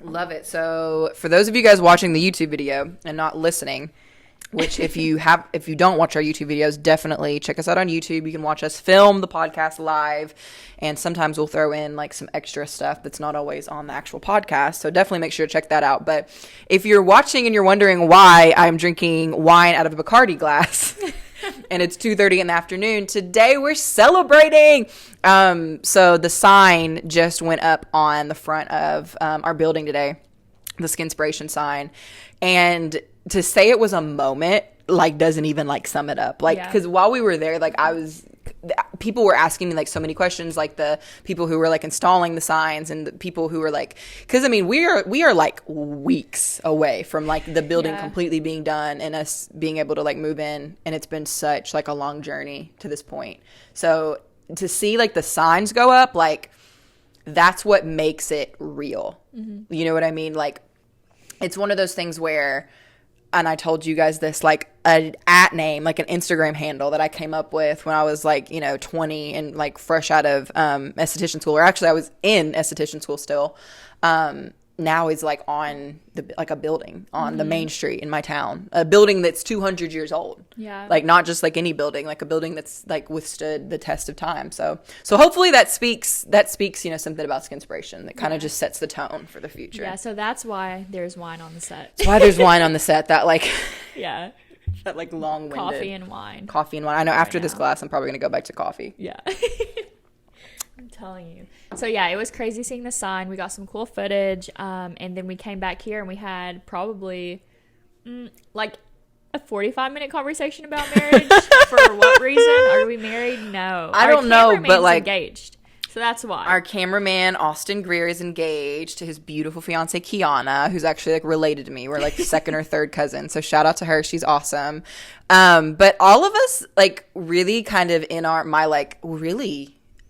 Love it. So for those of you guys watching the YouTube video and not listening, which if you don't watch our YouTube videos, definitely check us out on YouTube. You can watch us film the podcast live, and sometimes we'll throw in like some extra stuff that's not always on the actual podcast. So definitely make sure to check that out. But if you're watching and you're wondering why I'm drinking wine out of a Bacardi glass and it's 2:30 in the afternoon, today we're celebrating. So the sign just went up on the front of our building today, the Skinspiration sign, and to say it was a moment like doesn't even like sum it up, like because while we were there, like people were asking me like so many questions, like the people who were like installing the signs and the people who were like, because I mean we are like weeks away from like the building completely being done and us being able to like move in, and it's been such like a long journey to this point. So to see like the signs go up, like that's what makes it real. Mm-hmm. You know what I mean? Like it's one of those things where, and I told you guys this, like an @name, like an Instagram handle that I came up with when I was like, 20 and like fresh out of esthetician school, or actually I was in esthetician school still. Now is like on a building on the main street in my town, a building that's 200 years old. Yeah. Like not just like any building, like a building that's like withstood the test of time. So hopefully that speaks, something about Skinspiration that kind of just sets the tone for the future. Yeah. So that's why there's wine on the set. That's why there's wine on the set. That like, yeah. That like long-winded. Coffee and wine. I know after this class, I'm probably going to go back to coffee. Yeah. I'm telling you. So yeah, it was crazy seeing the sign. We got some cool footage, and then we came back here and we had probably like a 45-minute conversation about marriage. For what reason? Are we married? No, I don't know, but like engaged. So that's why our cameraman Austin Greer is engaged to his beautiful fiance Kiana, who's actually like related to me. We're like second or third cousin. So shout out to her. She's awesome. But all of us like really kind of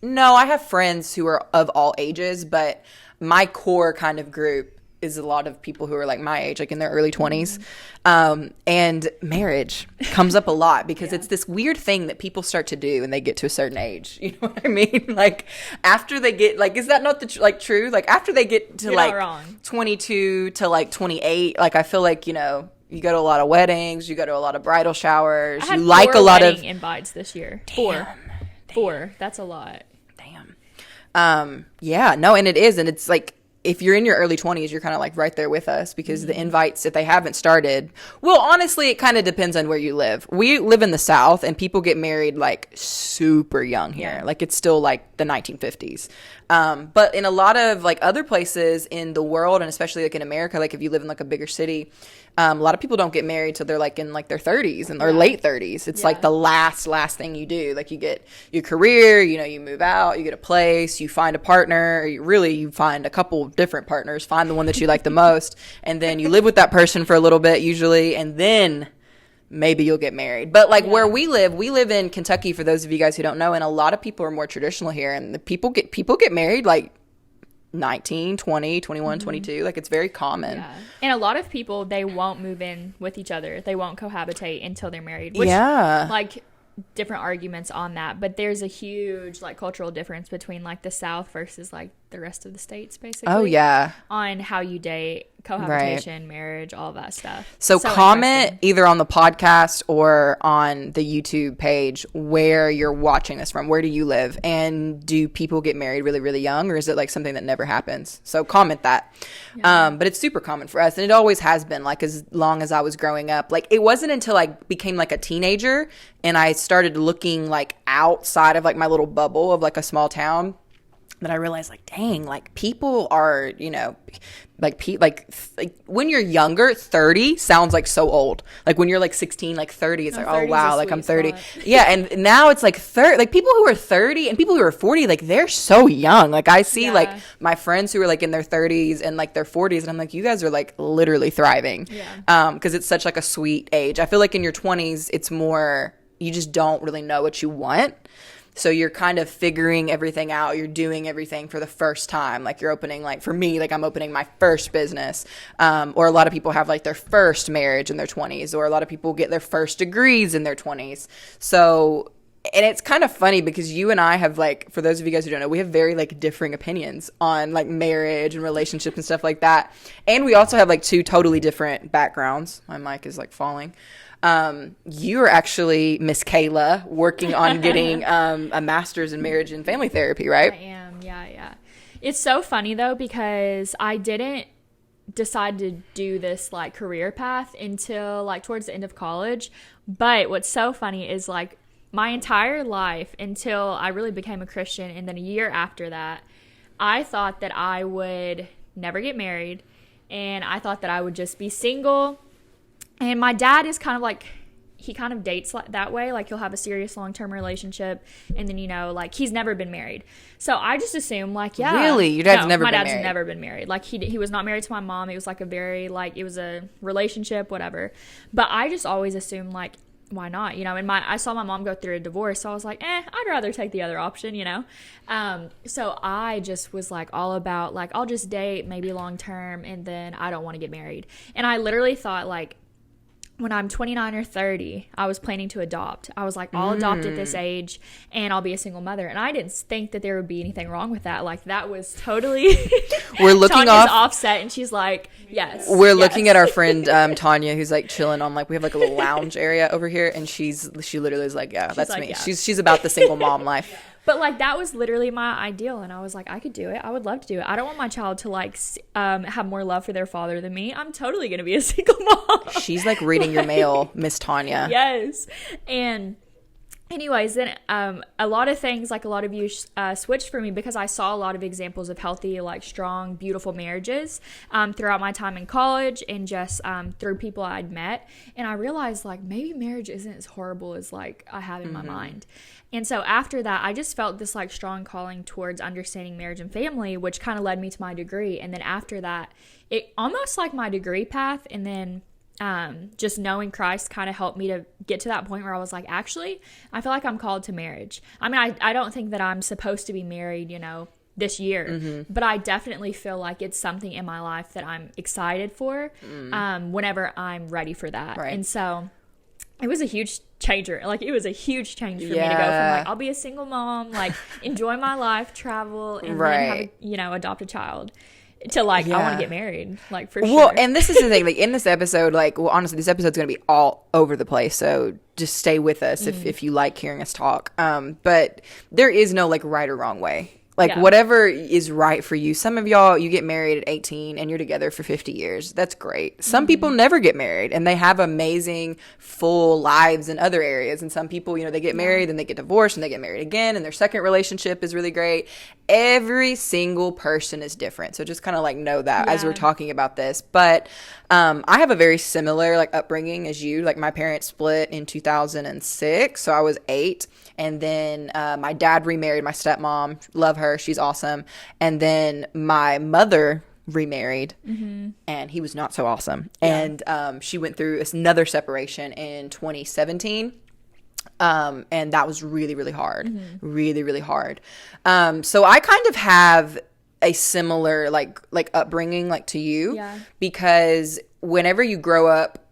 No, I have friends who are of all ages, but my core kind of group is a lot of people who are like my age, like in their early 20s. And marriage comes up a lot because it's this weird thing that people start to do when they get to a certain age. You know what I mean? Like after they get, like, is that not true? Like after they get to like 22 to like 28, like I feel like, you go to a lot of weddings, you go to a lot of bridal showers, I had you like a lot of invites this year. Damn. Four. That's a lot. Yeah, no, and it is, and it's like if you're in your early 20s, you're kind of like right there with us because the invites, if they haven't started, well, honestly, it kind of depends on where you live. We live in the South, and people get married like super young here. Like it's still like the 1950s. But in a lot of like other places in the world, and especially like in America, like if you live in like a bigger city, a lot of people don't get married till they're like in like their 30s or late 30s. It's like the last thing you do. Like you get your career, you move out, you get a place, you find a partner, or you find a couple different partners, find the one that you like the most, and then you live with that person for a little bit usually, and then maybe you'll get married. But like where we live in Kentucky, for those of you guys who don't know, and a lot of people are more traditional here, and the people get married like 19, 20, 21, 22. Like it's very common. Yeah. And a lot of people, they won't move in with each other. They won't cohabitate until they're married. Which, like different arguments on that, but there's a huge like cultural difference between like the South versus like the rest of the states, basically. Oh yeah. On how you date, cohabitation, marriage, all that stuff. So comment either on the podcast or on the YouTube page where you're watching this from. Where do you live? And do people get married really, really young, or is it like something that never happens? So comment that. Yeah. But it's super common for us, and it always has been, like as long as I was growing up. Like it wasn't until I became like a teenager and I started looking like outside of like my little bubble of like a small town that I realized, like, dang, like people are, like when you're younger, 30 sounds like so old. Like when you're like 16, like 30, it's like, oh wow, like I'm 30. Yeah, and now it's like 30. Like people who are 30 and people who are 40, like they're so young. Like I see like my friends who are like in their 30s and like their 40s, and I'm like, you guys are like literally thriving. Yeah. Because it's such like a sweet age. I feel like in your 20s, it's more, you just don't really know what you want. So you're kind of figuring everything out. You're doing everything for the first time. Like you're opening, like for me, like I'm opening my first business. Or a lot of people have like their first marriage in their 20s, or a lot of people get their first degrees in their 20s. So And it's kind of funny because you and I have, like, for those of you guys who don't know, we have very, like, differing opinions on, like, marriage and relationships and stuff like that. And we also have, like, two totally different backgrounds. My mic is, like, falling. You are actually Miss Kayla, working on getting a master's in marriage and family therapy, right? I am, yeah. It's so funny, though, because I didn't decide to do this, like, career path until, like, towards the end of college. But what's so funny is, like, my entire life until I really became a Christian, and then a year after that, I thought that I would never get married, and I thought that I would just be single. And my dad is kind of like, he kind of dates like that way. Like, he'll have a serious long-term relationship, and then, you know, like, he's never been married. So I just assume, like, yeah. Really? Your dad's never been married? My dad's never been married. Like, he was not married to my mom. It was, like, a very, like, it was a relationship, whatever. But I just always assumed, like, why not? You know, and I saw my mom go through a divorce, so I was like, I'd rather take the other option, you know? So I just was, like, all about, like, I'll just date, maybe long-term, and then I don't want to get married. And I literally thought, like, when I'm 29 or 30, I was planning to adopt. I was like, I'll adopt at this age, and I'll be a single mother. And I didn't think that there would be anything wrong with that. Like, that was totally we're looking Tanya's offset, and she's like, yes. We're looking at our friend Tanya, who's, like, chilling on, like, we have, like, a little lounge area over here, and she literally is like, yeah, that's like, me. Yeah. She's about the single mom life. But, like, that was literally my ideal, and I was like, I could do it. I would love to do it. I don't want my child to, like, have more love for their father than me. I'm totally going to be a single mom. She's, like, reading your mail, Miss Tanya. Yes. And anyways, then a lot of things, like, a lot of you switched for me because I saw a lot of examples of healthy, like, strong, beautiful marriages throughout my time in college and just through people I'd met. And I realized, like, maybe marriage isn't as horrible as, like, I have in my mind. And so after that, I just felt this, like, strong calling towards understanding marriage and family, which kind of led me to my degree. And then after that, it almost like my degree path, and then just knowing Christ kind of helped me to get to that point where I was like, actually, I feel like I'm called to marriage. I mean, I don't think that I'm supposed to be married, you know, this year, but I definitely feel like it's something in my life that I'm excited for whenever I'm ready for that. Right. And so it was a huge changer. Like, it was a huge change for me to go from, like, I'll be a single mom, like, enjoy my life, travel, and then have a, you know, adopt a child, to, like, I want to get married, like, for sure. Well, and this is the thing, like, in this episode, like, well, honestly, this episode's going to be all over the place, so just stay with us if you like hearing us talk. But there is no, like, right or wrong way. Like, whatever is right for you. Some of y'all, you get married at 18 and you're together for 50 years. That's great. Some people never get married and they have amazing, full lives in other areas. And some people, you know, they get married, then they get divorced and they get married again, and their second relationship is really great. Every single person is different. So just kind of, like, know that as we're talking about this. But I have a very similar, like, upbringing as you. Like, my parents split in 2006, so I was 8. And then my dad remarried my stepmom. Love her. She's awesome. And then my mother remarried, and he was not so awesome. And she went through another separation in 2017. And that was really, really hard. Really, really hard. So I kind of have a similar, like upbringing, like, to you, because whenever you grow up,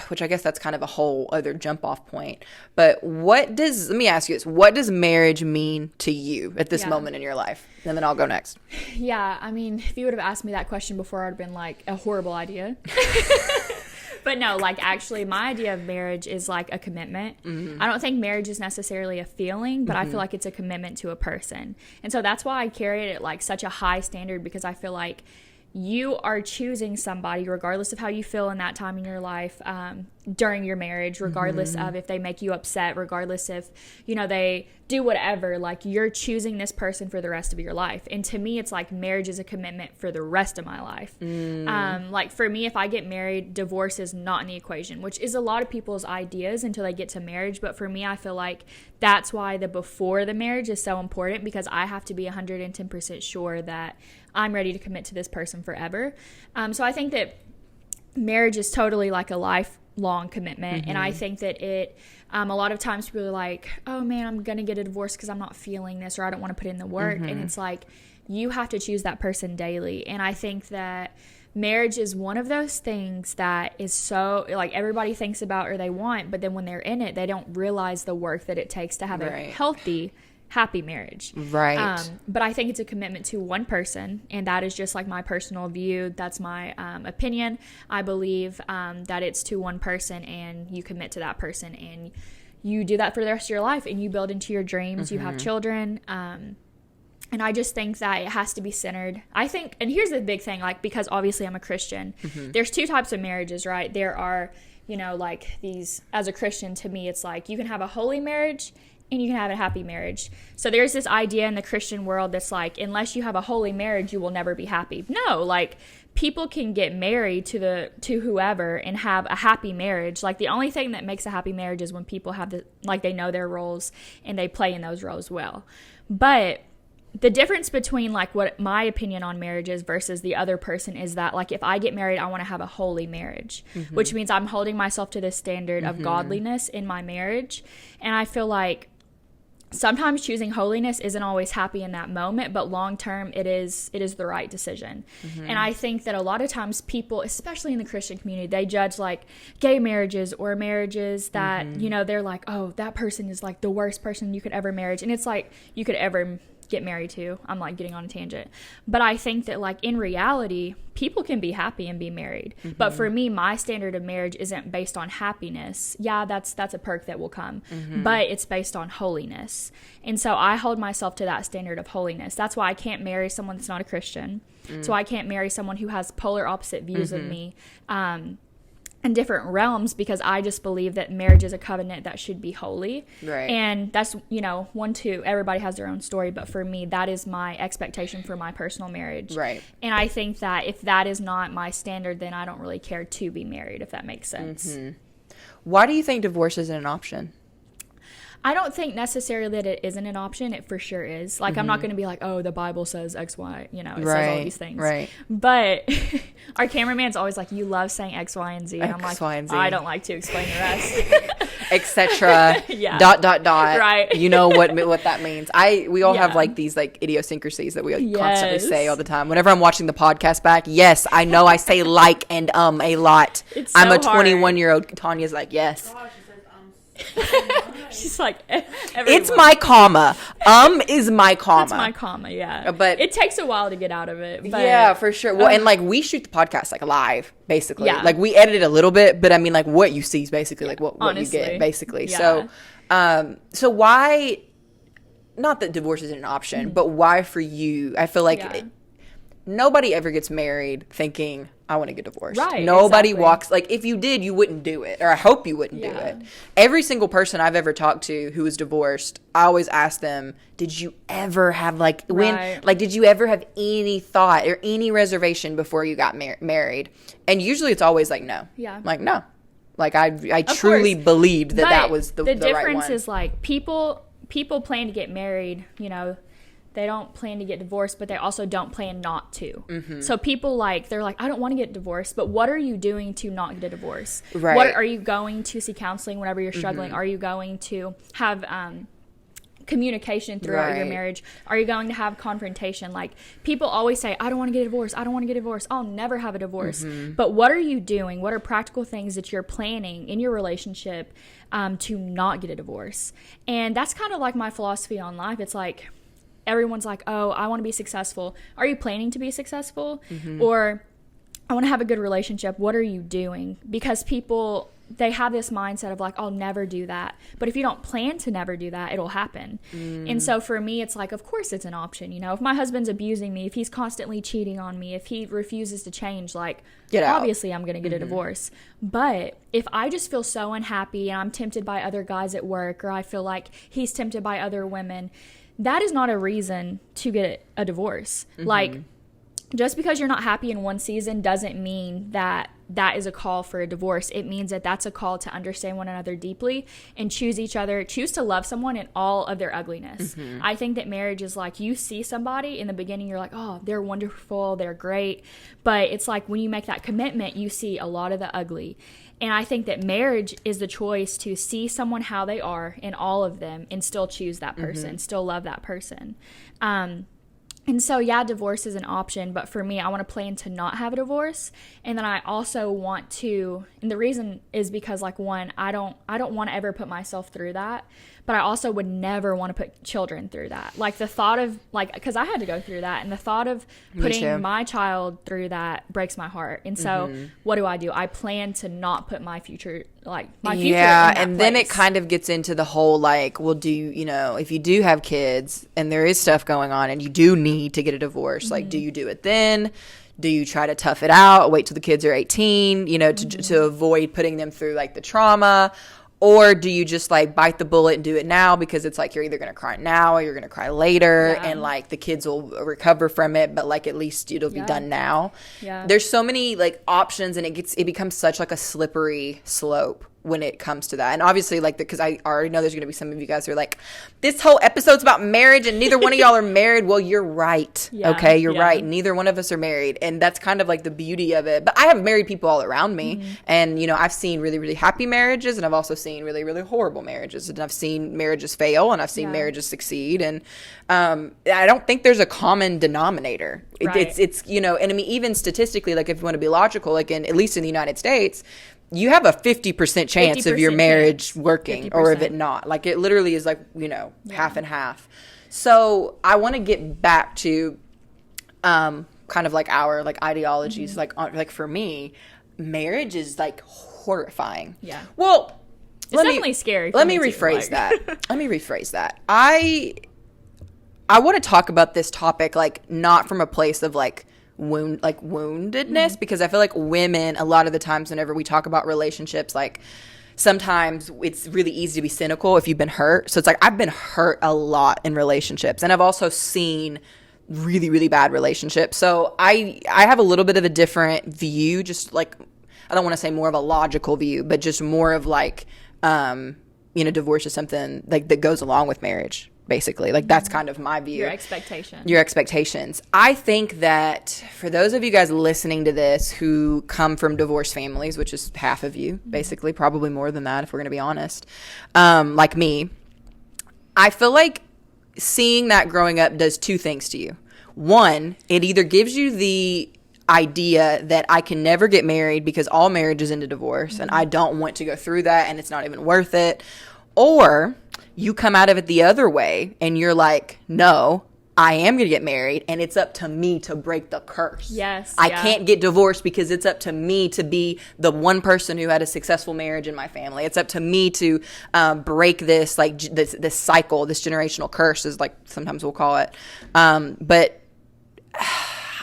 which I guess that's kind of a whole other jump off point, but let me ask you this, what does marriage mean to you at this moment in your life? And then I'll go next. Yeah, I mean, if you would have asked me that question before, I'd have been like, a horrible idea. But no, like, actually, my idea of marriage is, like, a commitment. I don't think marriage is necessarily a feeling, but I feel like it's a commitment to a person. And so that's why I carry it at, like, such a high standard, because I feel like you are choosing somebody regardless of how you feel in that time in your life during your marriage, regardless of if they make you upset, regardless if, you know, they do whatever. Like, you're choosing this person for the rest of your life. And to me, it's like marriage is a commitment for the rest of my life. Like, for me, if I get married, divorce is not in the equation, which is a lot of people's ideas until they get to marriage. But for me, I feel like that's why the before the marriage is so important, because I have to be 110% sure that I'm ready to commit to this person forever. So I think that marriage is totally like a lifelong commitment. And I think that it, a lot of times people are like, oh man, I'm going to get a divorce because I'm not feeling this, or I don't want to put in the work. And it's like, you have to choose that person daily. And I think that marriage is one of those things that is so, like, everybody thinks about or they want, but then when they're in it, they don't realize the work that it takes to have a healthy, happy marriage. Right. But I think it's a commitment to one person, and that is just like my personal view. That's my opinion. I believe that it's to one person, and you commit to that person, and you do that for the rest of your life, and you build into your dreams. You have children. And I just think that it has to be centered. I think, and here's the big thing, like, because obviously I'm a Christian, there's two types of marriages, right? There are, you know, like these, as a Christian, to me, it's like you can have a holy marriage and you can have a happy marriage. So there's this idea in the Christian world that's like, unless you have a holy marriage, you will never be happy. No, like, people can get married to whoever and have a happy marriage. Like, the only thing that makes a happy marriage is when people have they know their roles and they play in those roles well. But the difference between, like, what my opinion on marriage is versus the other person is that, like, if I get married, I want to have a holy marriage, which means I'm holding myself to this standard of godliness in my marriage. And I feel like sometimes choosing holiness isn't always happy in that moment, but long term it is the right decision. And I think that a lot of times people, especially in the Christian community, they judge, like, gay marriages or marriages that, you know, they're like, oh, that person is, like, the worst person you could ever marry. And it's like, you could ever get married to. I'm, like, getting on a tangent. But I think that, like, in reality, people can be happy and be married. But for me, my standard of marriage isn't based on happiness. Yeah, that's a perk that will come. But it's based on holiness. And so I hold myself to that standard of holiness. That's why I can't marry someone that's not a Christian. So I can't marry someone who has polar opposite views of me. In different realms, because I just believe that marriage is a covenant that should be holy. Right. And that's, you know, everybody has their own story, but for me, that is my expectation for my personal marriage. Right. And I think that if that is not my standard, then I don't really care to be married, if that makes sense. Why do you think divorce isn't an option? I don't think necessarily that it isn't an option. It for sure is. Like, I'm not going to be like, oh, the Bible says X, Y, you know, it says all these things. Right. But our cameraman's always like, you love saying X, Y, and Z. And I'm X, like, Y, and Z. I don't like to explain the rest. Etc. Yeah. ... Right. You know what that means. We all have, like, these, like, idiosyncrasies that we, like, constantly say all the time. Whenever I'm watching the podcast back, yes, I know I say like and a lot. It's so I'm a hard. 21-year-old. Tanya's like, yes. She's like, it's my comma. Is my comma. It's my comma, yeah. But it takes a while to get out of it. But, yeah, for sure. Well, and, like, we shoot the podcast, like, live, basically. Yeah. Like, we edit it a little bit, but I mean, like, what you see is basically like what honestly, you get, basically. Yeah. So why? Not that divorce isn't an option, but why for you? I feel like nobody ever gets married thinking, I want to get divorced. Right. Nobody walks, like, if you did, you wouldn't do it. Or I hope you wouldn't do it. Every single person I've ever talked to who was divorced, I always ask them, did you ever have, like, did you ever have any thought or any reservation before you got married? And usually it's always like, no. Yeah. Like, no. Like, I truly believed that was the right one. The difference is, like, people plan to get married, you know, they don't plan to get divorced, but they also don't plan not to. So people, like, they're like, I don't want to get divorced, but what are you doing to not get a divorce? Right. What are you going to see counseling whenever you're struggling? Are you going to have communication throughout your marriage? Are you going to have confrontation? Like, people always say, I don't want to get a divorce. I don't want to get a divorce. I'll never have a divorce. But what are you doing? What are practical things that you're planning in your relationship to not get a divorce? And that's kind of like my philosophy on life. It's like, everyone's like, oh, I want to be successful. Are you planning to be successful? Or I want to have a good relationship. What are you doing? Because people, they have this mindset of like, I'll never do that. But if you don't plan to never do that, it'll happen. And so for me, it's like, of course it's an option. You know, if my husband's abusing me, if he's constantly cheating on me, if he refuses to change, like, obviously I'm going to get a divorce. But if I just feel so unhappy and I'm tempted by other guys at work, or I feel like he's tempted by other women, that is not a reason to get a divorce. Like, just because you're not happy in one season doesn't mean that that is a call for a divorce. It means that that's a call to understand one another deeply and choose to love someone in all of their ugliness. I think that marriage is like, you see somebody in the beginning, you're like, oh, they're wonderful, they're great. But it's like, when you make that commitment, you see a lot of the ugly. And I think that marriage is the choice to see someone how they are in all of them and still choose that person, still love that person. And so, yeah, divorce is an option, but for me, I want to plan to not have a divorce. And then I also want to, and the reason is because, like, one, I don't want to ever put myself through that, but I also would never want to put children through that. Like, the thought of, like, because I had to go through that, and the thought of putting my child through that breaks my heart. And so, what do? I plan to not put my future, like, my future in that and place. then it kind of gets into the whole, like, well, if you do have kids and there is stuff going on and you do need to get a divorce, like, do you do it then? Do you try to tough it out, wait till the kids are 18, to avoid putting them through, like, the trauma? Or do you just, like, bite the bullet and do it now because it's like you're either going to cry now or you're going to cry later, and, like, the kids will recover from it, but, like, at least it'll be done now. Yeah. There's so many, like, options, and it becomes such, like, a slippery slope when it comes to that. And obviously, like, because I already know there's going to be some of you guys who are like, this whole episode's about marriage and neither one of y'all are married. Well, you're right. Okay, you're right. Neither one of us are married. And that's kind of like the beauty of it. But I have married people all around me. And, I've seen really, really happy marriages, and I've also seen really, really horrible marriages. And I've seen marriages fail, and I've seen marriages succeed. And I don't think there's a common denominator. Right. It's and I mean, even statistically, like, if you want to be logical, like, at least in the United States, you have a 50% chance of your marriage working 50%. Or of it not. Like, it literally is like, half and half. So I want to get back to kind of like our, like, ideologies. Like for me, marriage is, like, horrifying. Yeah. Well, it's definitely scary. Let me rephrase that. Let me rephrase that. I want to talk about this topic, like, not from a place of, like, woundedness, because I feel like women, a lot of the times whenever we talk about relationships, like, sometimes it's really easy to be cynical if you've been hurt. So it's like, I've been hurt a lot in relationships, and I've also seen really, really bad relationships. So I have a little bit of a different view, just, like, I don't want to say more of a logical view, but just more of, like, divorce is something, like, that goes along with marriage. Basically, like, that's kind of my view. Your expectations. I think that for those of you guys listening to this who come from divorced families, which is half of you, basically, probably more than that if we're going to be honest, like me, I feel like seeing that growing up does two things to you. One, it either gives you the idea that I can never get married because all marriage is into divorce, and I don't want to go through that, and it's not even worth it. Or you come out of it the other way and you're like, no, I am going to get married, and it's up to me to break the curse. Yes. I can't get divorced because it's up to me to be the one person who had a successful marriage in my family. It's up to me to break this, like, this cycle, this generational curse, is, like, sometimes we'll call it. But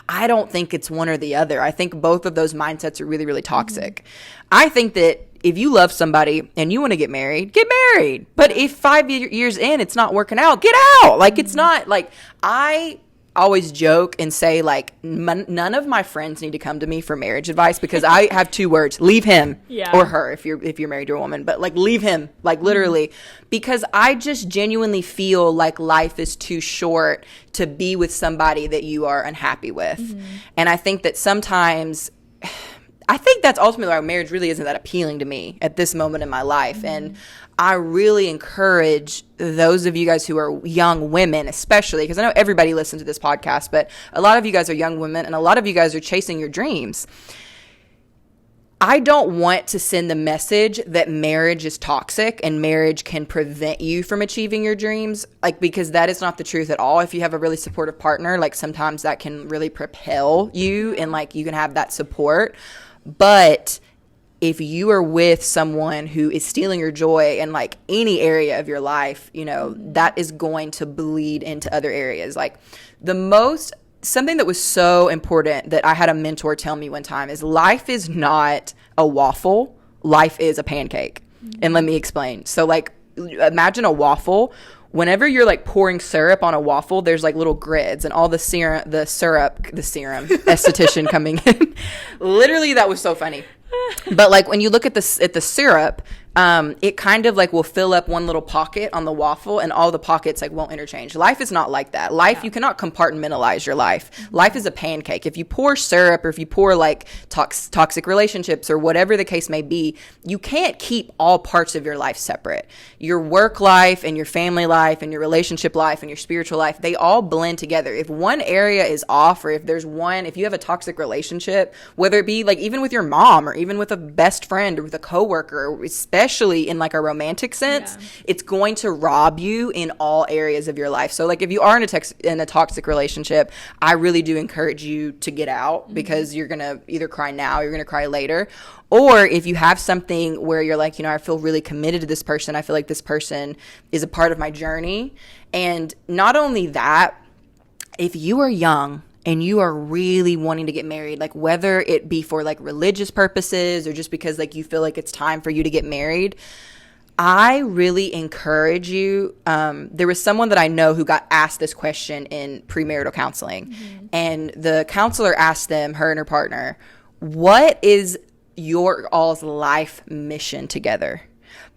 I don't think it's one or the other. I think both of those mindsets are really, really toxic. I think that if you love somebody and you want to get married, get married. But if 5 years in it's not working out, get out. Like, it's not, like, I always joke and say, like, none of my friends need to come to me for marriage advice, because I have two words: leave him or her, if you're married to a woman, but, like, leave him, like, literally, because I just genuinely feel like life is too short to be with somebody that you are unhappy with. And I think that sometimes, I think that's ultimately why marriage really isn't that appealing to me at this moment in my life. And I really encourage those of you guys who are young women, especially, because I know everybody listens to this podcast, but a lot of you guys are young women, and a lot of you guys are chasing your dreams. I don't want to send the message that marriage is toxic and marriage can prevent you from achieving your dreams, like, because that is not the truth at all. If you have a really supportive partner, like, sometimes that can really propel you, and, like, you can have that support. But if you are with someone who is stealing your joy in, like, any area of your life, that is going to bleed into other areas. Like, something that was so important that I had a mentor tell me one time is, life is not a waffle, life is a pancake. And let me explain. So, like, imagine a waffle. Whenever you're, like, pouring syrup on a waffle, there's, like, little grids, and all the syrup, esthetician coming in. Literally, that was so funny. But, like, when you look at the syrup, it kind of like will fill up one little pocket on the waffle, and all the pockets like won't interchange. Life is not like that. Life, you cannot compartmentalize your life. Life is a pancake. If you pour syrup, or if you pour like toxic relationships or whatever the case may be, you can't keep all parts of your life separate. Your work life and your family life and your relationship life and your spiritual life, they all blend together. If one area is off, or if you have a toxic relationship, whether it be like even with your mom or even with a best friend or with a coworker, or especially in like a romantic sense, it's going to rob you in all areas of your life. So like if you are in a toxic relationship, I really do encourage you to get out, because you're going to either cry now or you're going to cry later. Or if you have something where you're like, I feel really committed to this person. I feel like this person is a part of my journey. And not only that, if you are young and you are really wanting to get married, like whether it be for like religious purposes or just because like you feel like it's time for you to get married, I really encourage you. There was someone that I know who got asked this question in premarital counseling, and the counselor asked them, her and her partner, what is your all's life mission together?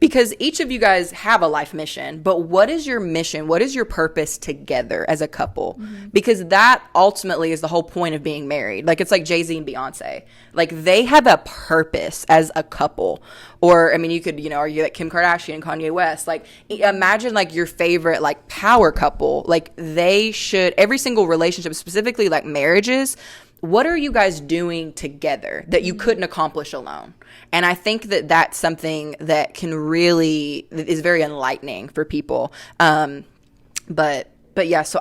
Because each of you guys have a life mission, but what is your mission? What is your purpose together as a couple? Because that ultimately is the whole point of being married. Like, it's like Jay-Z and Beyonce. Like, they have a purpose as a couple. Or, I mean, you could, argue like Kim Kardashian and Kanye West. Like, imagine like your favorite like power couple. Like, they should, every single relationship, specifically like marriages, what are you guys doing together that you couldn't accomplish alone? And I think that that's something that that is very enlightening for people. But yeah, so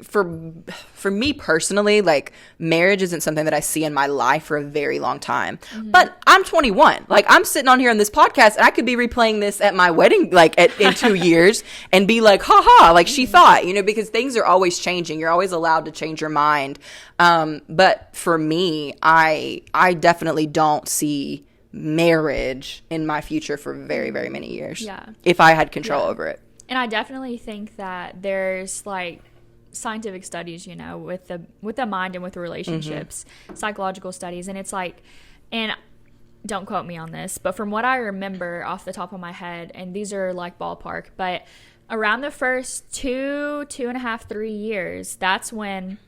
for me personally, like marriage isn't something that I see in my life for a very long time. But I'm 21. Like, I'm sitting on here on this podcast and I could be replaying this at my wedding, like in 2 years, and be like, haha, like she thought, because things are always changing. You're always allowed to change your mind. But for me, I definitely don't see marriage in my future for very, very many years. Yeah. If I had control over it. And I definitely think that there's like scientific studies, with the mind and with relationships, psychological studies, and it's like, and don't quote me on this, but from what I remember off the top of my head, and these are like ballpark, but around the first 2.5, 3 years, that's when,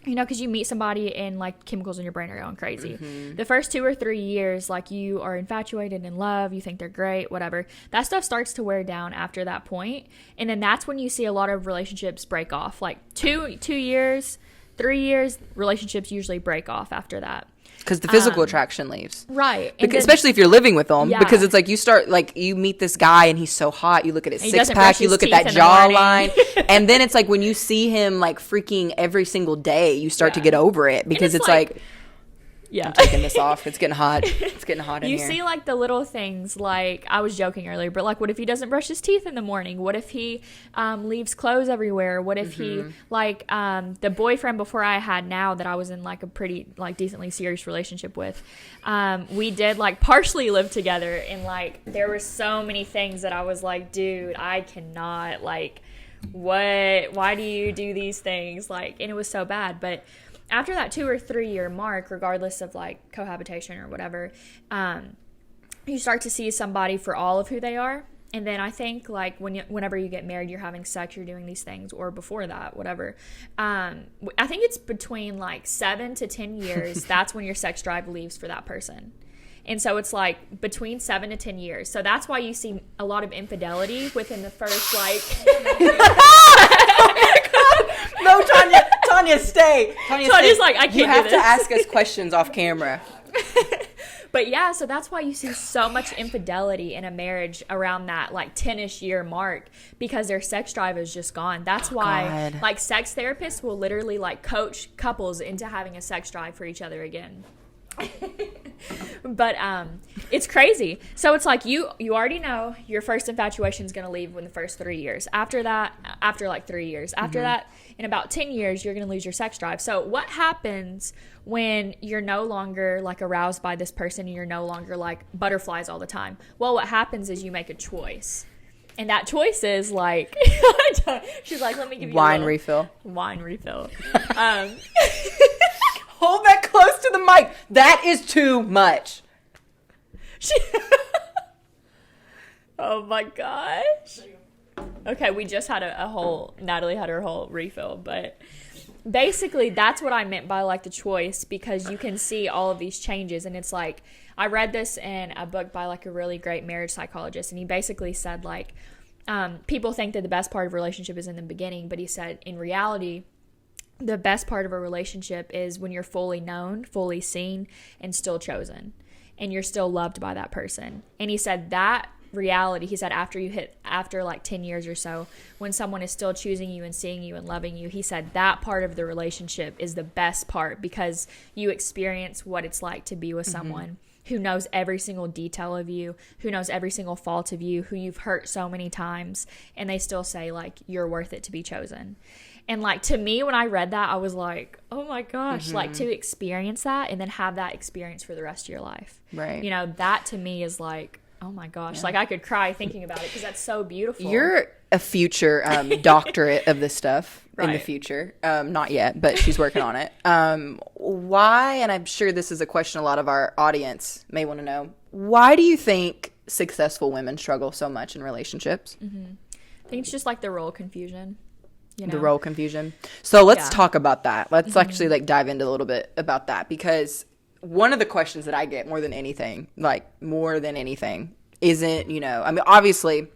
because you meet somebody and like chemicals in your brain are going crazy. The first 2 or 3 years, like you are infatuated, in love, you think they're great, whatever. That stuff starts to wear down after that point. And then that's when you see a lot of relationships break off. Like 2 years, 3 years, relationships usually break off after that. Because the physical attraction leaves. Right. Especially if you're living with them. Yeah. Because it's like you meet this guy and he's so hot. You look at his six-pack. You look at that jawline. And then it's like when you see him like freaking every single day, you start to get over it. Because it's like I'm taking this off. It's getting hot. It's getting hot in here. You see like the little things, like I was joking earlier, but like what if he doesn't brush his teeth in the morning? What if he leaves clothes everywhere? What if he like the boyfriend before I had now that I was in like a pretty like decently serious relationship with, we did like partially live together, and like there were so many things that I was like, dude, I cannot, like, why do you do these things? Like, and it was so bad. But after that 2 or 3 year mark, regardless of like cohabitation or whatever, you start to see somebody for all of who they are. And then I think like whenever you get married, you're having sex, you're doing these things, or before that, whatever. I think it's between like 7 to 10 years. That's when your sex drive leaves for that person. And so it's like between 7 to 10 years. So that's why you see a lot of infidelity within the first like. No, Tanya, stay. Tanya's like, I can't do this. You have to ask us questions off camera. But yeah, so that's why you see so much infidelity in a marriage around that like 10-ish year mark, because their sex drive is just gone. That's why like sex therapists will literally like coach couples into having a sex drive for each other again. But it's crazy. So it's like you already know your first infatuation is going to leave in the first 3 years. After that, after like 3 years, after that, in about 10 years, you're going to lose your sex drive. So what happens when you're no longer like aroused by this person and you're no longer like butterflies all the time? Well, what happens is you make a choice. And that choice is like, she's like, let me give you wine refill. Wine refill. Hold that close to the mic. That is too much. Oh my gosh. Okay, we just had a whole, Natalie had her whole refill, but basically that's what I meant by like the choice, because you can see all of these changes. And it's like, I read this in a book by like a really great marriage psychologist, and he basically said like, people think that the best part of a relationship is in the beginning, but he said in reality, the best part of a relationship is when you're fully known, fully seen, and still chosen, and you're still loved by that person. And he said that reality, he said after like 10 years or so, when someone is still choosing you and seeing you and loving you, he said that part of the relationship is the best part, because you experience what it's like to be with someone who knows every single detail of you, who knows every single fault of you, who you've hurt so many times, and they still say like you're worth it to be chosen. And like, to me, when I read that, I was like, oh my gosh, like to experience that and then have that experience for the rest of your life. Right. You know, that to me is like, oh my gosh, like I could cry thinking about it, because that's so beautiful. You're a future doctorate of this stuff in the Right. future. Not yet, but she's working on it. Why, and I'm sure this is a question a lot of our audience may want to know, why do you think successful women struggle so much in relationships? I think it's just like the role confusion. You know? The role confusion. So let's Yeah. talk about that. Let's actually like dive into a little bit about that, because one of the questions that I get more than anything, isn't, you know, I mean, obviously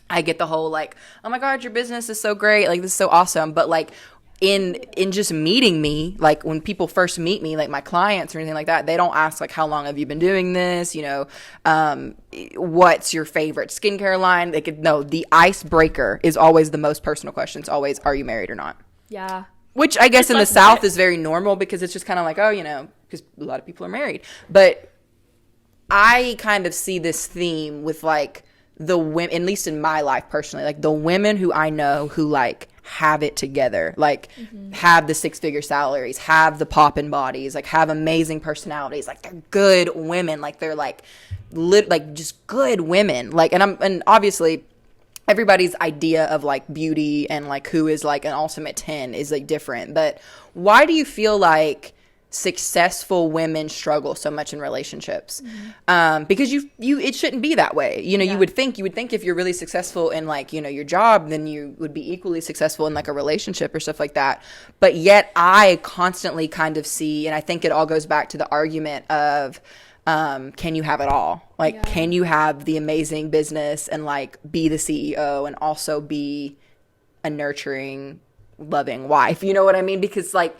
I get the whole like, oh my God, your business is so great. Like, this is so awesome. But like in just meeting me, like when people first meet me, like my clients or anything like that, they don't ask like, how long have you been doing this? You know, what's your favorite skincare line? They could know the icebreaker is always the most personal question. It's always, are you married or not? Yeah. Which I guess in the like South what? is very normal, because it's just kind of like, oh, you know, because a lot of people are married. But I kind of see this theme with like the women, at least in my life personally, like the women who I know who like have it together, like have the 6-figure salaries, have the poppin' bodies, like have amazing personalities, like they're good women, like they're like like just good women, like, and obviously everybody's idea of like beauty and like who is like an ultimate 10 is like different. But why do you feel like successful women struggle so much in relationships? Because you it shouldn't be that way. You know, Yeah. you would think if you're really successful in like, you know, your job, then you would be equally successful in like a relationship or stuff like that. But yet I constantly kind of see, and I think it all goes back to the argument of can you have it all? Like, Yeah. can you have the amazing business and like be the CEO and also be a nurturing, loving wife? You know what I mean? Because like,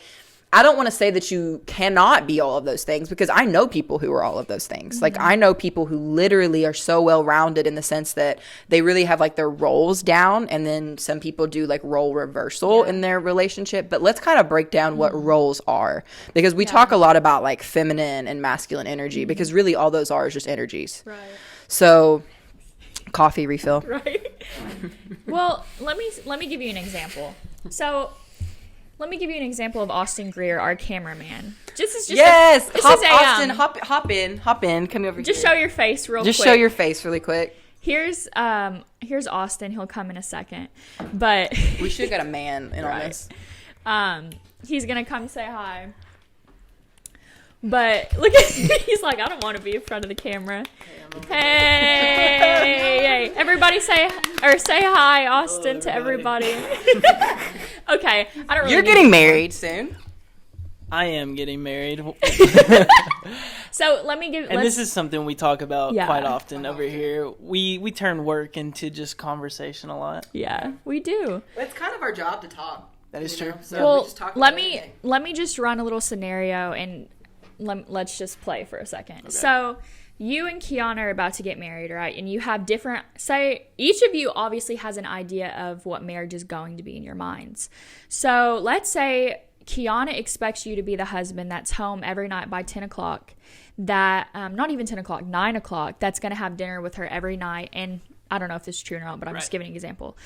I don't want to say that you cannot be all of those things, because I know people who are all of those things. Like, I know people who literally are so well-rounded in the sense that they really have like their roles down, and then some people do like role reversal in their relationship. But let's kind of break down what roles are, because we talk a lot about like feminine and masculine energy, because really all those are is just energies. Right. So, coffee refill. Right. Well, let me give you an example. So, let me give you an example of Austin Greer, our cameraman. Yes, Austin, hop in. Come over just here. show your face real quick. Just show your face really quick. Here's Austin. He'll come in a second, but We should have got a man in on Right. this. he's gonna come say hi. But look at he's like, I don't want to be in front of the camera. Hey, everybody say hi, Austin, to everybody. Okay, I don't really. You're getting married soon. I am getting married. So let me give. And this is something we talk about Yeah. quite often over here. We turn work into just conversation a lot. Yeah, we do. It's kind of our job to talk. That is true. So Well, let me just run a little scenario, and let's just play for a second. So you and Kiana are about to get married, right? And you have different, say, each of you obviously has an idea of what marriage is going to be in your minds. So let's say Kiana expects you to be the husband that's home every night by 10 o'clock, that, not even 10 o'clock, 9 o'clock, that's going to have dinner with her every night. And I don't know if this is true or not, but I'm just giving an example.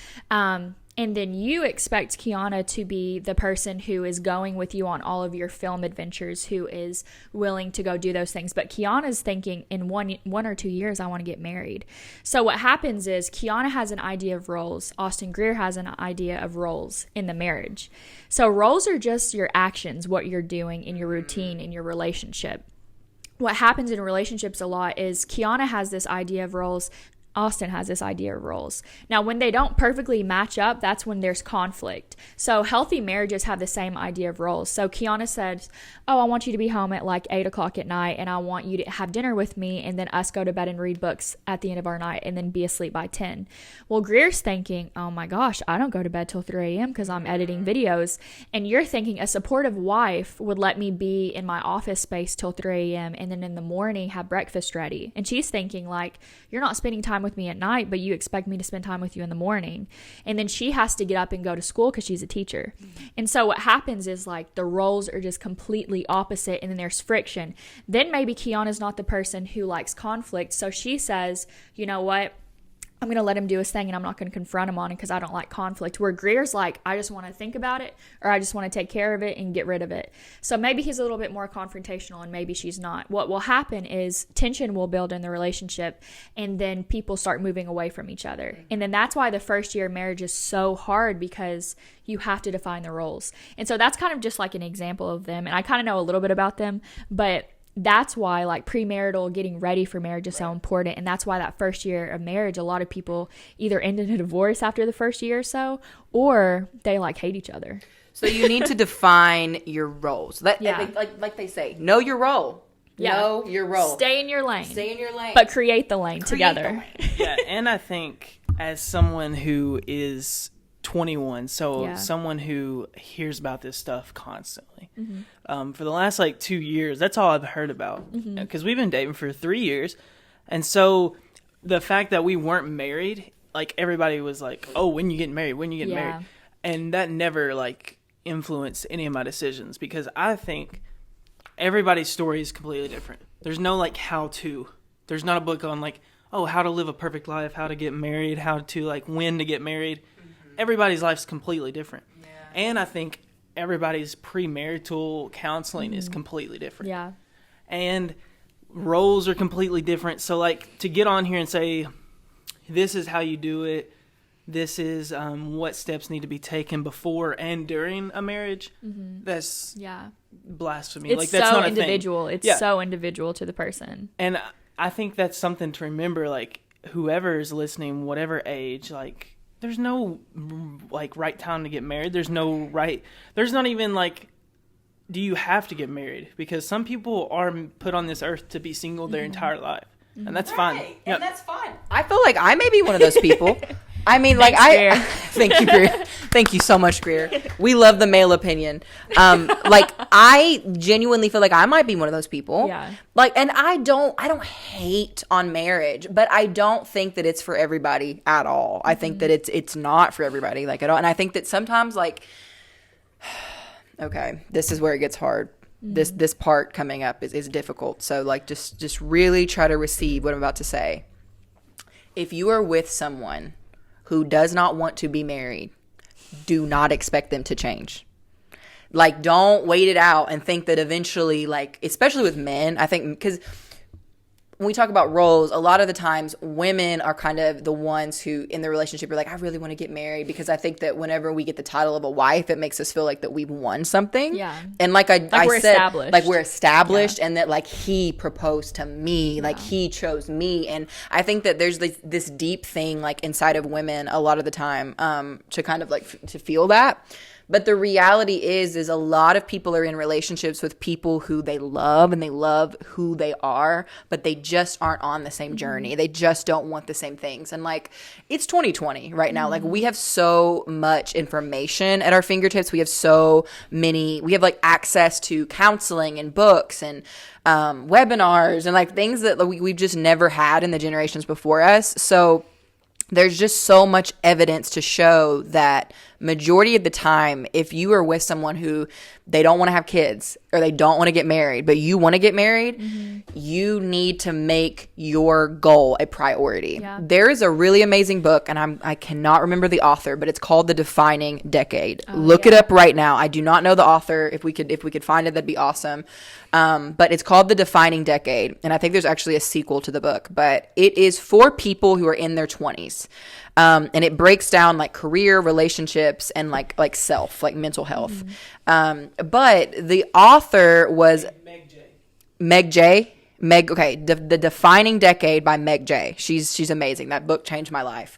And then you expect Kiana to be the person who is going with you on all of your film adventures, who is willing to go do those things. But Kiana's thinking, in one or 2 years, I want to get married. So what happens is Kiana has an idea of roles. Austin Greer has an idea of roles in the marriage. So roles are just your actions, what you're doing in your routine, in your relationship. What happens in relationships a lot is Kiana has this idea of roles. Austin has this idea of roles. Now, when they don't perfectly match up, that's when there's conflict. So healthy marriages have the same idea of roles. So Kiana says, oh, I want you to be home at like 8 o'clock at night, and I want you to have dinner with me, and then us go to bed and read books at the end of our night, and then be asleep by 10. Well, Greer's thinking, oh my gosh, I don't go to bed till 3 a.m. because I'm editing videos. And you're thinking a supportive wife would let me be in my office space till 3 a.m. and then in the morning have breakfast ready. And she's thinking like, you're not spending time with me at night, but you expect me to spend time with you in the morning. And then she has to get up and go to school because she's a teacher. And so what happens is like the roles are just completely opposite, and then there's friction. Then maybe Kiana's not the person who likes conflict, so she says, you know what, I'm going to let him do his thing and I'm not going to confront him on it because I don't like conflict. Where Greer's like, I just want to think about it, or I just want to take care of it and get rid of it. So maybe he's a little bit more confrontational and maybe she's not. What will happen is tension will build in the relationship, and then people start moving away from each other. And then that's why the first year of marriage is so hard, because you have to define the roles. And so that's kind of just like an example of them. And I kind of know a little bit about them, but that's why like premarital getting ready for marriage is so important. And that's why that first year of marriage, a lot of people either end in a divorce after the first year or so, or they like hate each other. So you need to define your roles. Yeah. Like they say, know your role. Yeah. Know your role. Stay in your lane. Stay in your lane. But create the lane together. The lane. Yeah, and I think as someone who is 21, so someone who hears about this stuff constantly, for the last like 2 years, that's all I've heard about, because we've been dating for 3 years. And so the fact that we weren't married, like everybody was like, oh, when you get married, and that never like influenced any of my decisions, because I think everybody's story is completely different. There's no like how to, there's not a book on like, oh, how to live a perfect life, how to get married, how to like when to get married. Everybody's life's completely different. Yeah. And I think everybody's premarital counseling is completely different. Yeah. And roles are completely different. So like to get on here and say, this is how you do it, this is what steps need to be taken before and during a marriage, that's blasphemy. It's like that's so not individual. A thing. It's so individual to the person. And I think that's something to remember, like whoever is listening, whatever age, like there's no like right time to get married. There's not even like, do you have to get married? Because some people are put on this earth to be single their entire life. And that's fine. And that's fine. I feel like I may be one of those people. I mean, like thank you, Greer. Thank you so much, Greer. We love the male opinion. Like I genuinely feel like I might be one of those people. Yeah. Like, and I don't hate on marriage, but I don't think that it's for everybody at all. I think that it's not for everybody like at all. And I think that sometimes like, okay, this is where it gets hard. This part coming up is difficult. So like, just really try to receive what I'm about to say. If you are with someone who does not want to be married, do not expect them to change. Like, don't wait it out and think that eventually, like, especially with men, I think, because when we talk about roles, a lot of the times women are kind of the ones who in the relationship are like, I really want to get married, because I think that whenever we get the title of a wife, it makes us feel like that we've won something. Yeah. And like I we're said, established. like we're established, and that like he proposed to me, like he chose me. And I think that there's this deep thing like inside of women a lot of the time to kind of like to feel that. But the reality is a lot of people are in relationships with people who they love and they love who they are, but they just aren't on the same journey. They just don't want the same things. And like, it's 2020 right now. Like we have so much information at our fingertips. We have like access to counseling and books and webinars and like things that we've just never had in the generations before us. So there's just so much evidence to show that majority of the time, if you are with someone who they don't want to have kids or they don't want to get married, but you want to get married, you need to make your goal a priority. Yeah. There is a really amazing book, and I cannot remember the author, but it's called The Defining Decade. Look it up right now. I do not know the author. If we could find it, that'd be awesome. But it's called The Defining Decade, and I think there's actually a sequel to the book, but it is for people who are in their 20s. And it breaks down like career, relationships, and like self, like mental health. But the author was Meg J. The Defining Decade by Meg J. She's amazing. That book changed my life.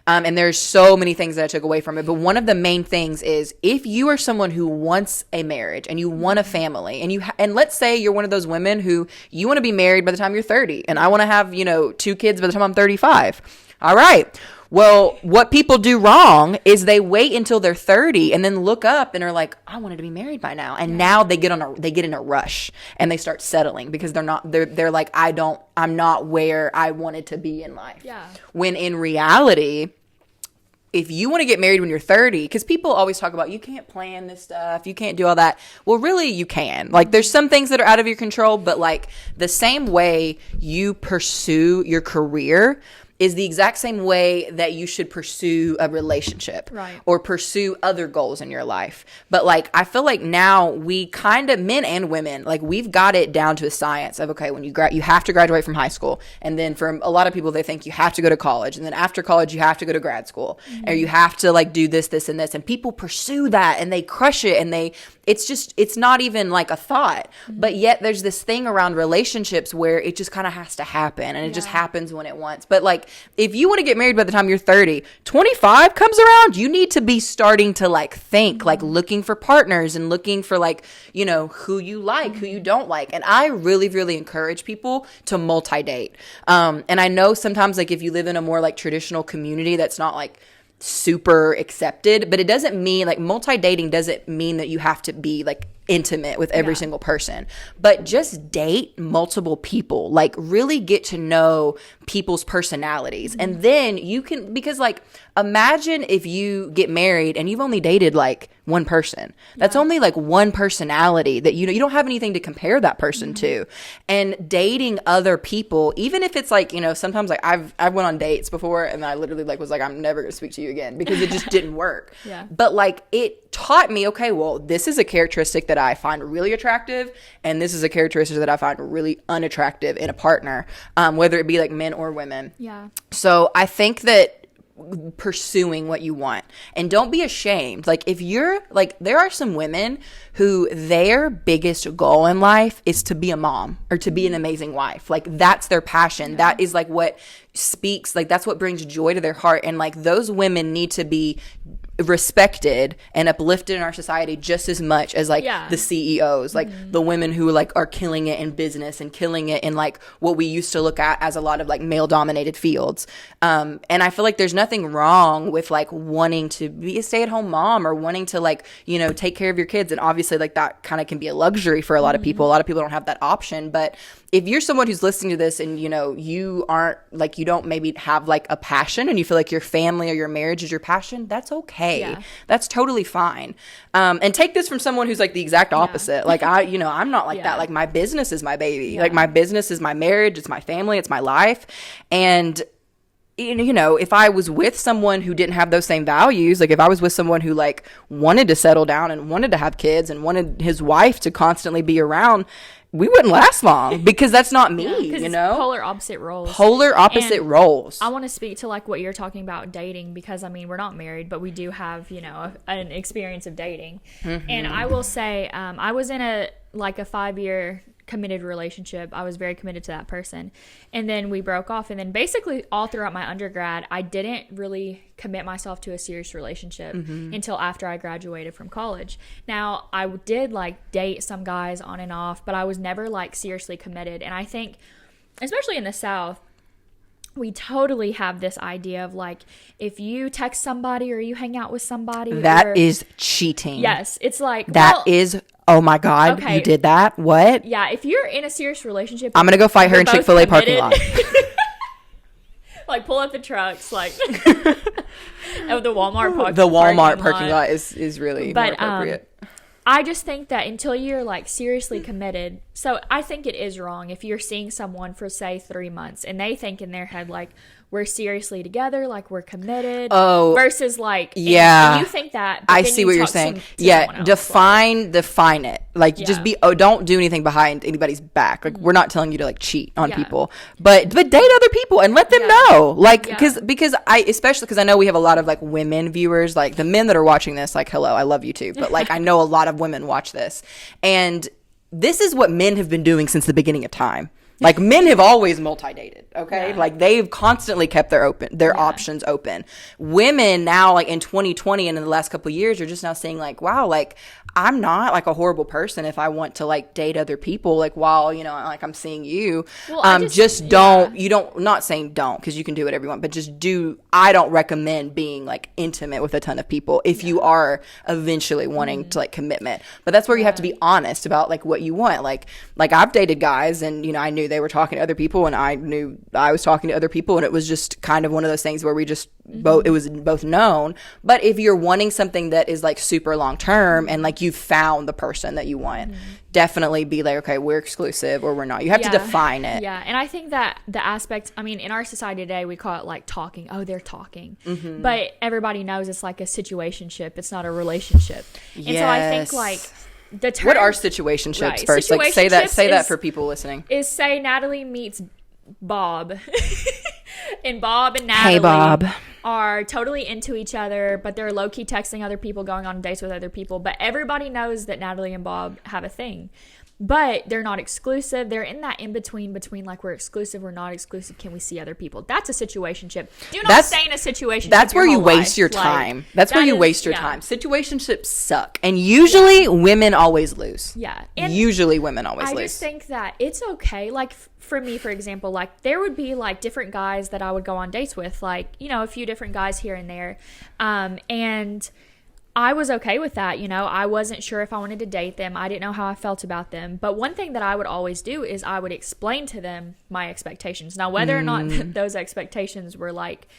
And there's so many things that I took away from it. But one of the main things is if you are someone who wants a marriage and you want a family and let's say you're one of those women who you want to be married by the time you're 30 and I want to have, 2 kids by the time I'm 35. All right. Well, what people do wrong is they wait until they're 30 and then look up and are like, I wanted to be married by now. And now they get in a rush and they start settling because they're like, I'm not where I wanted to be in life. Yeah. When in reality, if you want to get married when you're 30, because people always talk about you can't plan this stuff, you can't do all that. Well, really, you can. Like, there's some things that are out of your control, but like the same way you pursue your career is the exact same way that you should pursue a relationship, right, or pursue other goals in your life. But like, I feel like now we kind of, men and women, like we've got it down to a science of, okay, when you have to graduate from high school. And then for a lot of people, they think you have to go to college. And then after college, you have to go to grad school, or you have to like do this, this, and this. And people pursue that and they crush it. And it's not even like a thought, but yet there's this thing around relationships where it just kind of has to happen, and it just happens when it wants. But like, if you want to get married by the time you're 30, 25 comes around, you need to be starting to like think, like looking for partners and looking for like, who you like, who you don't like. And I really, really encourage people to multi-date. And I know sometimes like if you live in a more like traditional community that's not like super accepted, but it doesn't mean like multi-dating doesn't mean that you have to be like intimate with every single person, but just date multiple people, like really get to know people's personalities. And then you can, because like imagine if you get married and you've only dated like one person. That's only like one personality that you don't have anything to compare that person to. And dating other people, even if it's like, sometimes like I've went on dates before and I literally like was like, I'm never gonna speak to you again because it just didn't work. But like it taught me, okay, well, this is a characteristic that I find really attractive, and this is a characteristic that I find really unattractive in a partner, whether it be like men or women. So I think that pursuing what you want, and don't be ashamed. Like if you're like, there are some women who their biggest goal in life is to be a mom or to be an amazing wife. Like that's their passion. That is like what speaks, like that's what brings joy to their heart. And like those women need to be respected and uplifted in our society just as much as like the CEOs, like the women who like are killing it in business and killing it in like what we used to look at as a lot of like male dominated fields. And I feel like there's nothing wrong with like wanting to be a stay-at-home mom or wanting to like, take care of your kids. And obviously like that kind of can be a luxury for a lot of people. A lot of people don't have that option. But if you're someone who's listening to this and you aren't like, you don't maybe have like a passion and you feel like your family or your marriage is your passion, that's okay. That's totally fine. And take this from someone who's like the exact opposite. Like I'm not like that. Like my business is my baby. Like my business is my marriage. It's my family. It's my life. And if I was with someone who didn't have those same values, like if I was with someone who like wanted to settle down and wanted to have kids and wanted his wife to constantly be around, we wouldn't last long because that's not me, polar opposite roles. I want to speak to like what you're talking about dating, because I mean, we're not married, but we do have, an experience of dating. And I will say, I was in a 5-year committed relationship. I was very committed to that person, and then we broke off. And then basically all throughout my undergrad, I didn't really commit myself to a serious relationship until after I graduated from college. Now I did like date some guys on and off, but I was never like seriously committed. And I think especially in the South, we totally have this idea of like, if you text somebody or you hang out with somebody, that is cheating. Yes, it's like that is. Oh my God, okay. You did that? What? Yeah, if you're in a serious relationship, I'm gonna go fight her in Chick-fil-A parking lot. Like pull up the trucks, like of the Walmart parking lot is really more appropriate. I just think that until you're like seriously committed, so I think it is wrong if you're seeing someone for say 3 months and they think in their head like we're seriously together, like we're committed. Oh, versus like and you think that. I see what you're saying. Yeah, define it. Like just don't do anything behind anybody's back. Like we're not telling you to like cheat on people, but date other people and let them know. Like because especially because I know we have a lot of like women viewers, like the men that are watching this. Like hello, I love you too, but like I know a lot of women watch this, and this is what men have been doing since the beginning of time. Like, men have always multi-dated, okay? Yeah. Like, they've constantly kept their options open. Women now, like, in 2020 and in the last couple of years, are just now saying, like, wow, like, I'm not, like, a horrible person if I want to, like, date other people, like, while, you know, like, I'm seeing you. Well, just don't, you don't, not saying don't, because you can do whatever you want, but just I don't recommend being, like, intimate with a ton of people if you are eventually wanting to, like, commitment. But that's where you have to be honest about, like, what you want. Like I've dated guys, and, you know, I knew they were talking to other people, and I knew I was talking to other people, and it was just kind of one of those things where we just it was both known. But if you're wanting something that is, like, super long term, and, like, you've found the person that you want, definitely be like, okay, we're exclusive or we're not. You have to define it. Yeah, and I think that the aspect, I mean, in our society today, we call it, like, talking. Oh, they're talking. But everybody knows it's like a situationship. It's not a relationship. And so I think, like, the term, what are situationships first? Like, say that for people listening. Is, say Natalie meets Bob. And Bob and Natalie are totally into each other, but they're low-key texting other people, going on dates with other people. But everybody knows that Natalie and Bob have a thing. But they're not exclusive. They're in that in-between between, like, we're exclusive, we're not exclusive, can we see other people? That's a situationship. Do not stay in a situation. That's where you waste your time. Like, that's where you waste your time. Situationships suck. And usually women always lose. Yeah. And usually women always lose. I just think that it's okay. Like, for me, for example, like, there would be, like, different guys that I would go on dates with, like, you know, a few different guys here and there. And I was okay with that, you know. I wasn't sure if I wanted to date them. I didn't know how I felt about them. But one thing that I would always do is I would explain to them my expectations. Now, whether or not those expectations were, like,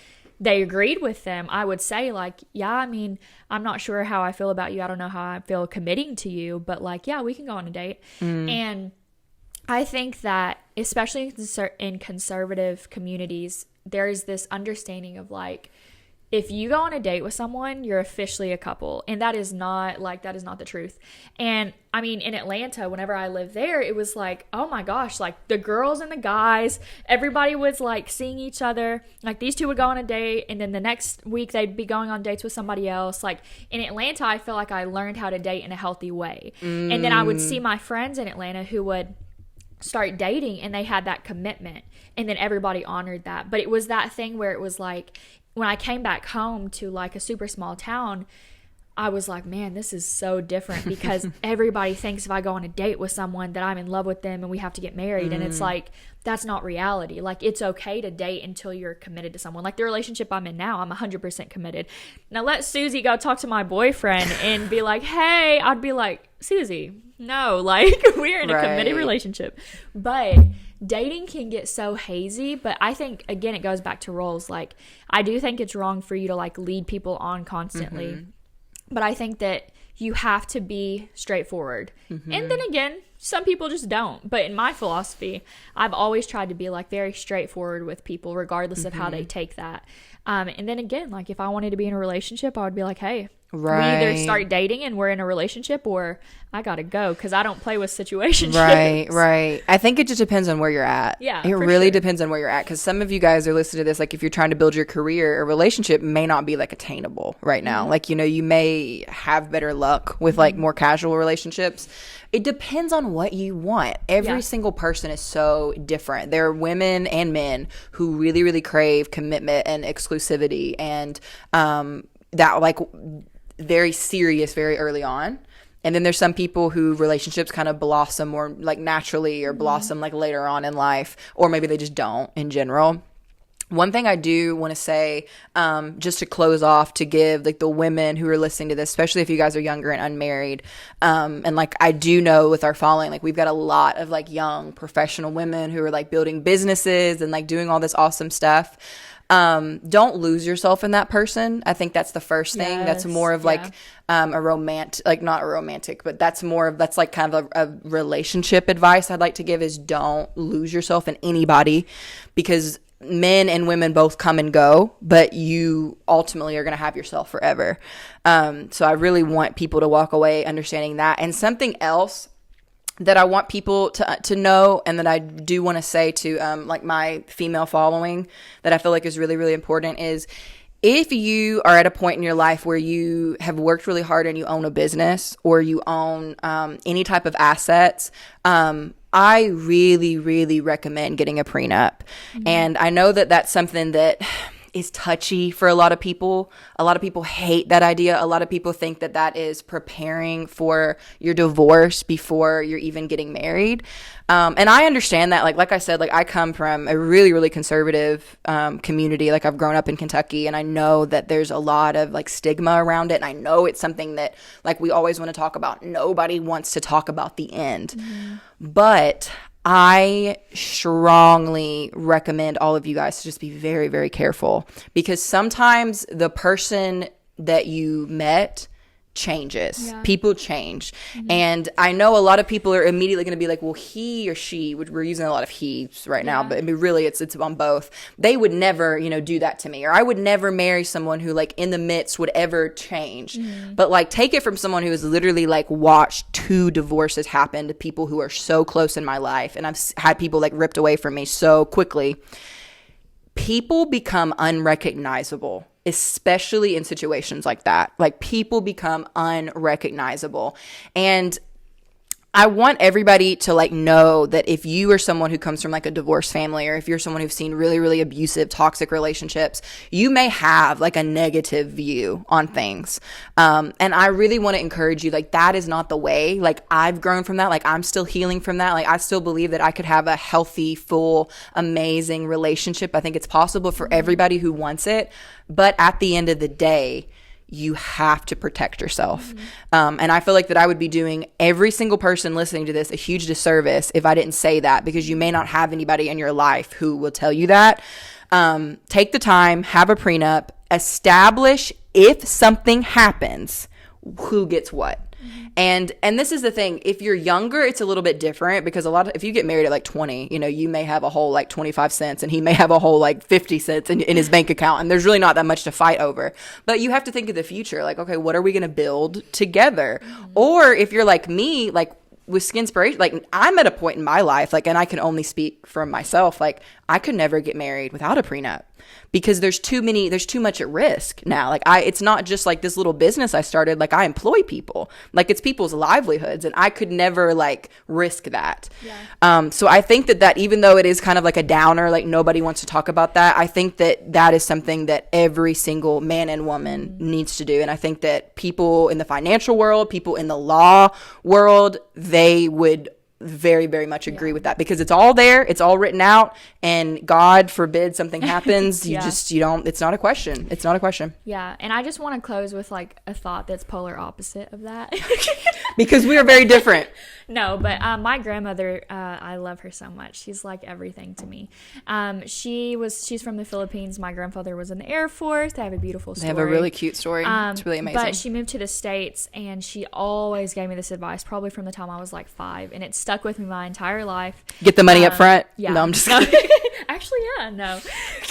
they agreed with them, I would say, like, yeah, I mean, I'm not sure how I feel about you. I don't know how I feel committing to you. But, like, yeah, we can go on a date. And I think that, especially in conservative communities, there is this understanding of, like, if you go on a date with someone, you're officially a couple. And that is not the truth. And I mean, in Atlanta, whenever I lived there, it was like, oh my gosh, like, the girls and the guys, everybody was, like, seeing each other. Like, these two would go on a date, and then the next week they'd be going on dates with somebody else. Like, in Atlanta, I feel like I learned how to date in a healthy way. And then I would see my friends in Atlanta who would start dating, and they had that commitment, and then everybody honored that. But it was that thing where it was like, when I came back home to, like, a super small town, I was like, man, this is so different, because everybody thinks if I go on a date with someone that I'm in love with them and we have to get married. And it's like, that's not reality. Like, it's okay to date until you're committed to someone. Like, the relationship I'm in now, I'm 100% committed. Now let Susie go talk to my boyfriend and be like, hey, I'd be like, Susie, no, like, we're in a committed relationship. But dating can get so hazy. But I think, again, it goes back to roles. Like, I do think it's wrong for you to, like, lead people on constantly. But I think that you have to be straightforward. And then again, some people just don't. But in my philosophy, I've always tried to be, like, very straightforward with people, regardless of how they take that. And then again, like, if I wanted to be in a relationship, I would be like, hey, we either start dating and we're in a relationship, or I gotta go, because I don't play with situationships. Right. I think it just depends on where you're at. Yeah, it really depends on where you're at, because some of you guys are listening to this, like, if you're trying to build your career, a relationship may not be, like, attainable right now. Like, you know, you may have better luck with, like, more casual relationships. It depends on what you want. Every single person is so different. There are women and men who really, really crave commitment and exclusivity, and that, like, very serious very early on. And then there's some people who relationships kind of blossom more, like, naturally, or blossom, like, later on in life, or maybe they just don't in general. One thing I do want to say, just to close off, to give, like, the women who are listening to this, especially if you guys are younger and unmarried, and, like, I do know with our following, like, we've got a lot of, like, young professional women who are, like, building businesses and, like, doing all this awesome stuff. Don't lose yourself in that person. I think that's the first thing. That's more of, like, a romantic, like, not a romantic, but that's more of, that's, like, kind of a relationship advice I'd like to give, is don't lose yourself in anybody, because men and women both come and go, but you ultimately are going to have yourself forever. So I really want people to walk away understanding that. And something else that I want people to know, and that I do want to say to, like, my female following, that I feel like is really, really important, is if you are at a point in your life where you have worked really hard and you own a business or you own any type of assets, I really, really recommend getting a prenup. And I know that that's something that is touchy for a lot of people. A lot of people hate that idea. A lot of people think that that is preparing for your divorce before you're even getting married. And I understand that. Like I said, like I come from a really, really conservative community. Like I've grown up in Kentucky, and I know that there's a lot of like stigma around it. And I know it's something that like we always want to talk about. Nobody wants to talk about the end. But I strongly recommend all of you guys to just be very, very careful, because sometimes the person that you met changes. People change. And I know a lot of people are immediately going to be like, well, he or she, we're using a lot of he's right now, but I mean, really it's on both. They would never, do that to me, or I would never marry someone who like in the midst would ever change. But like take it from someone who has literally like watched 2 divorces happen to people who are so close in my life. And I've had people like ripped away from me so quickly. People become unrecognizable, especially in situations like that. Like people become unrecognizable. And I want everybody to like know that if you are someone who comes from like a divorced family, or if you're someone who's seen really, really abusive, toxic relationships, you may have like a negative view on things. And I really want to encourage you, like that is not the way. Like I've grown from that. Like I'm still healing from that. Like I still believe that I could have a healthy, full, amazing relationship. I think it's possible for everybody who wants it. But at the end of the day, you have to protect yourself. And I feel like that I would be doing every single person listening to this a huge disservice if I didn't say that, because you may not have anybody in your life who will tell you that. Take the time, have a prenup, establish if something happens, who gets what. And this is the thing, if you're younger, it's a little bit different, because if you get married at like 20, you may have a whole like 25 cents and he may have a whole like 50 cents in his bank account, and there's really not that much to fight over. But you have to think of the future, like, okay, what are we going to build together? Or if you're like me, like with Skinspiration, like I'm at a point in my life, like, and I can only speak for myself, like I could never get married without a prenup, because there's too much at risk now. Like it's not just like this little business I started, like I employ people, like it's people's livelihoods, and I could never like risk that. So I think that even though it is kind of like a downer, like nobody wants to talk about that, I think that is something that every single man and woman needs to do. And I think that people in the financial world, people in the law world, they would very, very much agree with that, because it's all there, it's all written out, and God forbid something happens, you don't, it's not a question. And I just want to close with like a thought that's polar opposite of that. Because we are very different. No, but my grandmother, I love her so much. She's like everything to me. She's from the Philippines. My grandfather was in the Air Force. They have a beautiful story. They have a really cute story. It's really amazing. But she moved to the States, and she always gave me this advice, probably from the time I was like 5, and it stuck with me my entire life. Get the money up front. Yeah. No, I'm just kidding. Actually, yeah, no.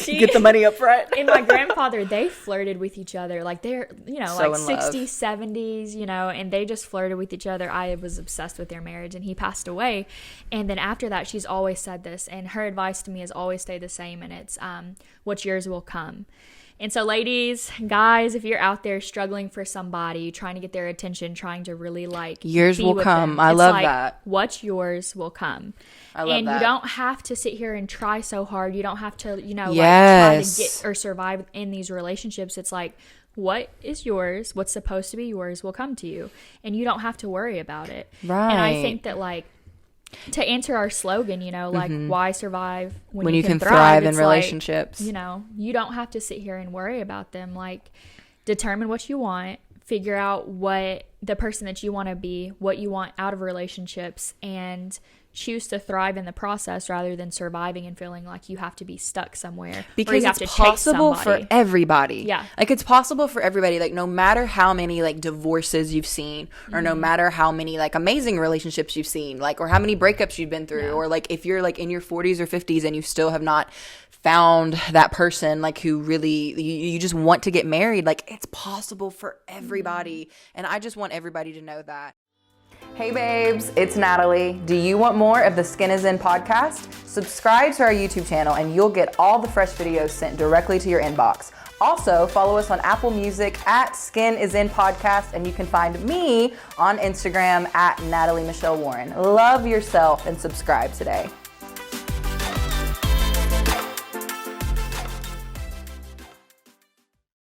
Get the money up front. And my grandfather, they flirted with each other. Like they're, so like 60s, 70s, and they just flirted with each other. I was obsessed with their marriage, and he passed away. And then after that, she's always said this, and her advice to me has always stayed the same, and it's what's yours will come. And so ladies, guys, if you're out there struggling for somebody, trying to get their attention, trying to really like yours will come. Them, I love that. What's yours will come. I love and that. You don't have to sit here and try so hard. You don't have to, like try to get or survive in these relationships. It's like, what is yours, what's supposed to be yours will come to you. And you don't have to worry about it. Right. And I think that like, to answer our slogan, like why survive when you can thrive in relationships. Like, you don't have to sit here and worry about them. Like determine what you want, figure out what the person that you want to be, what you want out of relationships, and choose to thrive in the process rather than surviving and feeling like you have to be stuck somewhere. Because it's possible for everybody. Yeah. Like it's possible for everybody. Like no matter how many like divorces you've seen, or no matter how many like amazing relationships you've seen, like, or how many breakups you've been through, or like if you're like in your 40s or 50s and you still have not found that person like who really you just want to get married, like it's possible for everybody. And I just want everybody to know that. Hey babes, it's Natalie. Do you want more of the Skin is In podcast? Subscribe to our YouTube channel and you'll get all the fresh videos sent directly to your inbox. Also, follow us on Apple Music at Skin Is In Podcast, and you can find me on Instagram at Natalie Michelle Warren. Love yourself and subscribe today.